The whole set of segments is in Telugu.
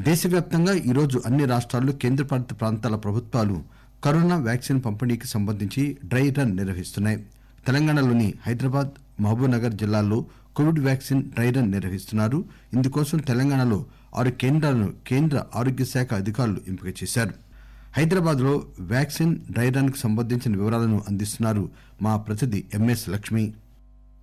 దేశవ్యాప్తంగా ఈరోజు అన్ని రాష్ట్రాలు, కేంద్రపాలిత ప్రాంతాల ప్రభుత్వాలు కరోనా వ్యాక్సిన్ పంపిణీకి సంబంధించి డ్రై రన్ నిర్వహిస్తున్నాయి. తెలంగాణలోని హైదరాబాద్, మహబూబ్నగర్ జిల్లాల్లో కోవిడ్ వ్యాక్సిన్ డ్రై రన్ నిర్వహిస్తున్నారు. ఇందుకోసం తెలంగాణలో 6 కేంద్రాలను కేంద్ర ఆరోగ్య శాఖ అధికారులు ఎంపిక చేశారు. హైదరాబాద్ లో వ్యాక్సిన్ డ్రై రన్ కు సంబంధించిన వివరాలను అందిస్తున్నారు మా ప్రతినిధి ఎంఎస్ లక్ష్మి.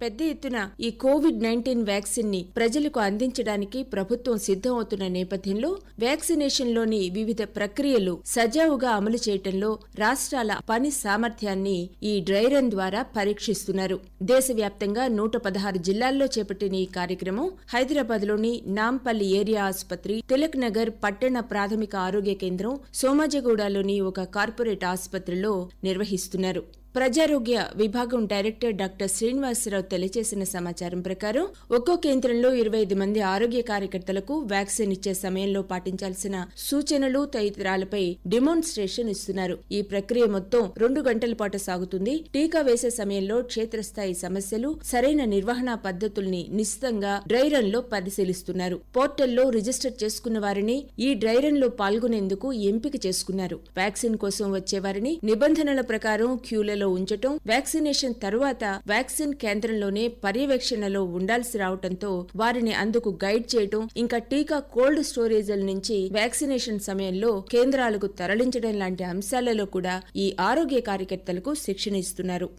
పెద్ద ఎత్తున ఈ కోవిడ్-19 వ్యాక్సిన్ ని ప్రజలకు అందించడానికి ప్రభుత్వం సిద్ధమవుతున్న నేపథ్యంలో వ్యాక్సినేషన్లోని వివిధ ప్రక్రియలు సజావుగా అమలు చేయటంలో రాష్ట్రాల పని సామర్థ్యాన్ని ఈ డ్రై రన్ ద్వారా పరీక్షిస్తున్నారు. దేశవ్యాప్తంగా 116 జిల్లాల్లో చేపట్టిన ఈ కార్యక్రమం హైదరాబాద్లోని నాంపల్లి ఏరియా ఆసుపత్రి, తిలక్ నగర్ పట్టణ ప్రాథమిక ఆరోగ్య కేంద్రం, సోమాజిగూడలోని ఒక కార్పొరేట్ ఆసుపత్రిలో నిర్వహిస్తున్నారు. ప్రజారోగ్య విభాగం డైరెక్టర్ డాక్టర్ శ్రీనివాసరావు తెలియజేసిన సమాచారం ప్రకారం ఒక్కో కేంద్రంలో 25 మంది ఆరోగ్య కార్యకర్తలకు వ్యాక్సిన్ ఇచ్చే సమయంలో పాటించాల్సిన సూచనలు తదితరాలపై డెమోన్స్ట్రేషన్ ఇస్తున్నారు. ఈ ప్రక్రియ మొత్తం 2 గంటల పాటు సాగుతుంది. టీకా వేసే సమయంలో క్షేత్రస్థాయి సమస్యలు, సరైన నిర్వహణ పద్ధతుల్ని నిశితంగా డ్రై రన్ లో పరిశీలిస్తున్నారు. పోర్టల్లో రిజిస్టర్ చేసుకున్న వారిని ఈ డ్రై రన్ లో పాల్గొనేందుకు ఎంపిక చేసుకున్నారు. వ్యాక్సిన్ కోసం వచ్చే వారిని నిబంధనల ప్రకారం క్యూలలో ఉంచటం, వ్యాక్సినేషన్ తరువాత వ్యాక్సిన్ కేంద్రంలోనే పర్యవేక్షణలో ఉండాల్సి రావడంతో వారిని అందుకు గైడ్ చేయటం, ఇంకా టీకా కోల్డ్ స్టోరేజ్ల నుంచి వ్యాక్సినేషన్ సమయంలో కేంద్రాలకు తరలించడం లాంటి అంశాలలో కూడా ఈ ఆరోగ్య కార్యకర్తలకు శిక్షణ ఇస్తున్నారు.